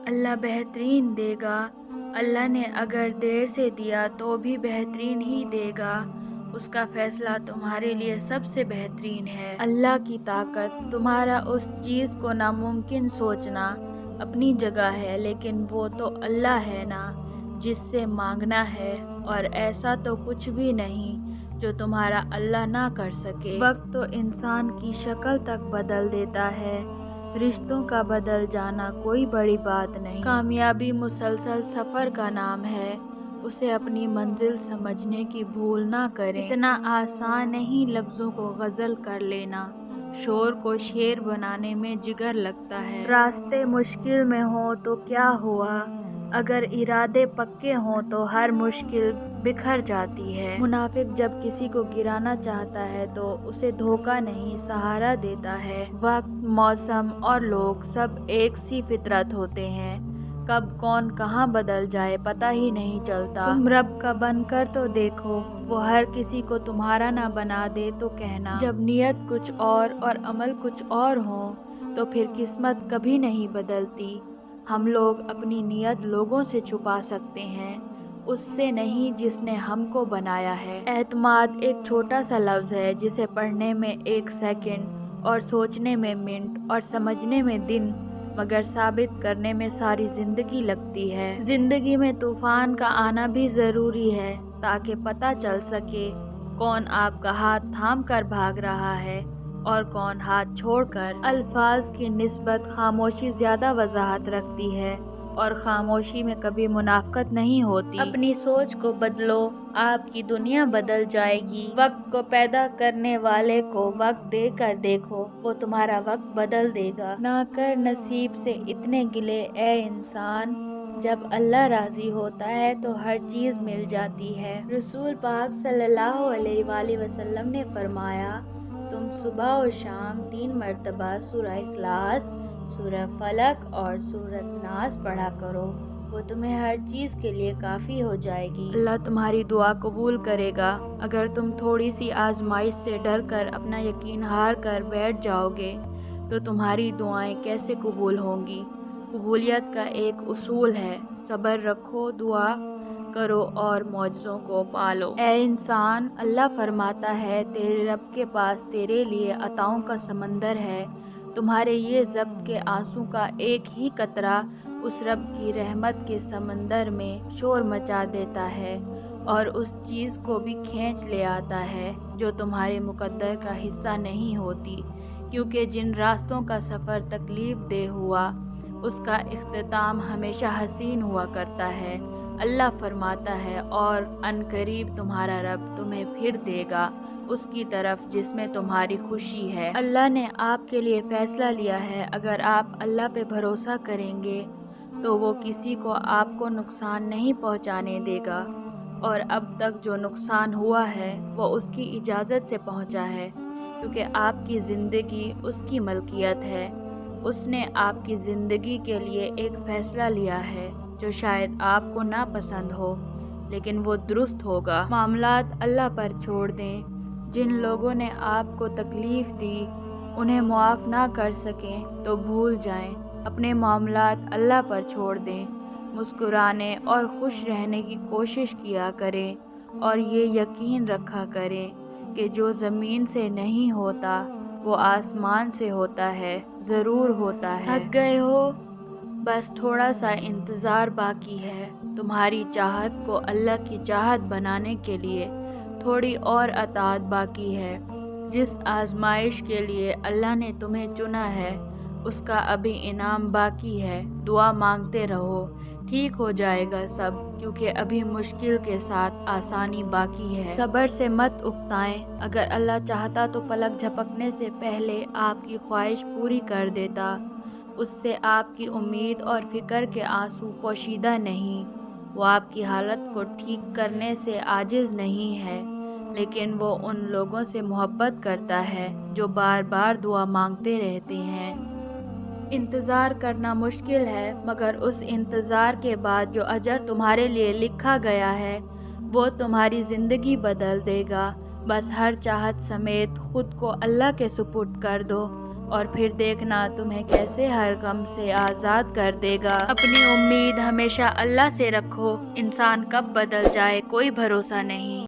اللہ بہترین دے گا۔ اللہ نے اگر دیر سے دیا تو بھی بہترین ہی دے گا۔ اس کا فیصلہ تمہارے لیے سب سے بہترین ہے۔ اللہ کی طاقت، تمہارا اس چیز کو ناممکن سوچنا اپنی جگہ ہے، لیکن وہ تو اللہ ہے نا جس سے مانگنا ہے، اور ایسا تو کچھ بھی نہیں جو تمہارا اللہ نہ کر سکے۔ وقت تو انسان کی شکل تک بدل دیتا ہے، رشتوں کا بدل جانا کوئی بڑی بات نہیں۔ کامیابی مسلسل سفر کا نام ہے، اسے اپنی منزل سمجھنے کی بھول نہ کریں۔ اتنا آسان نہیں لفظوں کو غزل کر لینا، شور کو شعر بنانے میں جگر لگتا ہے۔ راستے مشکل میں ہوں تو کیا ہوا، اگر ارادے پکے ہوں تو ہر مشکل بکھر جاتی ہے۔ منافق جب کسی کو گرانا چاہتا ہے تو اسے دھوکہ نہیں، سہارا دیتا ہے۔ وقت، موسم اور لوگ سب ایک سی فطرت ہوتے ہیں، کب کون کہاں بدل جائے پتہ ہی نہیں چلتا۔ تم رب کا بن کر تو دیکھو، وہ ہر کسی کو تمہارا نہ بنا دے تو کہنا۔ جب نیت کچھ اور عمل کچھ اور ہوں تو پھر قسمت کبھی نہیں بدلتی۔ ہم لوگ اپنی نیت لوگوں سے چھپا سکتے ہیں، اس سے نہیں جس نے ہم کو بنایا ہے۔ اعتماد ایک چھوٹا سا لفظ ہے جسے پڑھنے میں 1 سیکنڈ اور سوچنے میں منٹ اور سمجھنے میں دن، مگر ثابت کرنے میں ساری زندگی لگتی ہے۔ زندگی میں طوفان کا آنا بھی ضروری ہے تاکہ پتہ چل سکے کون آپ کا ہاتھ تھام کر بھاگ رہا ہے اور کون ہاتھ چھوڑ کر۔ الفاظ کی نسبت خاموشی زیادہ وضاحت رکھتی ہے، اور خاموشی میں کبھی منافقت نہیں ہوتی۔ اپنی سوچ کو بدلو، آپ کی دنیا بدل جائے گی۔ وقت کو پیدا کرنے والے کو وقت دے کر دیکھو، وہ تمہارا وقت بدل دے گا۔ نہ کر نصیب سے اتنے گلے اے انسان، جب اللہ راضی ہوتا ہے تو ہر چیز مل جاتی ہے۔ رسول پاک صلی اللہ علیہ وآلہ وسلم نے فرمایا، تم صبح و شام 3 مرتبہ سورہ اخلاص، سورہ فلق اور سورہ ناس پڑھا کرو، وہ تمہیں ہر چیز کے لیے کافی ہو جائے گی۔ اللہ تمہاری دعا قبول کرے گا۔ اگر تم تھوڑی سی آزمائش سے ڈر کر اپنا یقین ہار کر بیٹھ جاؤ گے تو تمہاری دعائیں کیسے قبول ہوں گی؟ قبولیت کا ایک اصول ہے، صبر رکھو، دعا کرو اور معجزوں کو پالو۔ اے انسان، اللہ فرماتا ہے تیرے رب کے پاس تیرے لیے عطاؤں کا سمندر ہے، تمہارے یہ ضبط کے آنسوں کا ایک ہی قطرہ اس رب کی رحمت کے سمندر میں شور مچا دیتا ہے اور اس چیز کو بھی کھینچ لے آتا ہے جو تمہارے مقدر کا حصہ نہیں ہوتی، کیونکہ جن راستوں کا سفر تکلیف دہ ہوا اس کا اختتام ہمیشہ حسین ہوا کرتا ہے۔ اللہ فرماتا ہے، اور عنقریب تمہارا رب تمہیں پھر دے گا اس کی طرف جس میں تمہاری خوشی ہے۔ اللہ نے آپ کے لیے فیصلہ لیا ہے، اگر آپ اللہ پہ بھروسہ کریں گے تو وہ کسی کو آپ کو نقصان نہیں پہنچانے دے گا، اور اب تک جو نقصان ہوا ہے وہ اس کی اجازت سے پہنچا ہے، کیونکہ آپ کی زندگی اس کی ملکیت ہے۔ اس نے آپ کی زندگی کے لیے ایک فیصلہ لیا ہے جو شاید آپ کو ناپسند ہو، لیکن وہ درست ہوگا۔ معاملات اللہ پر چھوڑ دیں۔ جن لوگوں نے آپ کو تکلیف دی انہیں معاف نہ کر سکیں تو بھول جائیں، اپنے معاملات اللہ پر چھوڑ دیں۔ مسکرانے اور خوش رہنے کی کوشش کیا کریں، اور یہ یقین رکھا کریں کہ جو زمین سے نہیں ہوتا وہ آسمان سے ہوتا ہے، ضرور ہوتا ہے۔ تھک گئے ہو؟ بس تھوڑا سا انتظار باقی ہے۔ تمہاری چاہت کو اللہ کی چاہت بنانے کے لیے تھوڑی اور اطاعت باقی ہے۔ جس آزمائش کے لیے اللہ نے تمہیں چنا ہے اس کا ابھی انعام باقی ہے۔ دعا مانگتے رہو، ٹھیک ہو جائے گا سب، کیونکہ ابھی مشکل کے ساتھ آسانی باقی ہے۔ صبر سے مت اکتائیں، اگر اللہ چاہتا تو پلک جھپکنے سے پہلے آپ کی خواہش پوری کر دیتا۔ اس سے آپ کی امید اور فکر کے آنسو پوشیدہ نہیں۔ وہ آپ کی حالت کو ٹھیک کرنے سے عاجز نہیں ہے، لیکن وہ ان لوگوں سے محبت کرتا ہے جو بار بار دعا مانگتے رہتے ہیں۔ انتظار کرنا مشکل ہے، مگر اس انتظار کے بعد جو اجر تمہارے لیے لکھا گیا ہے وہ تمہاری زندگی بدل دے گا۔ بس ہر چاہت سمیت خود کو اللہ کے سپرد کر دو، اور پھر دیکھنا تمہیں کیسے ہر غم سے آزاد کر دے گا۔ اپنی امید ہمیشہ اللہ سے رکھو، انسان کب بدل جائے کوئی بھروسہ نہیں۔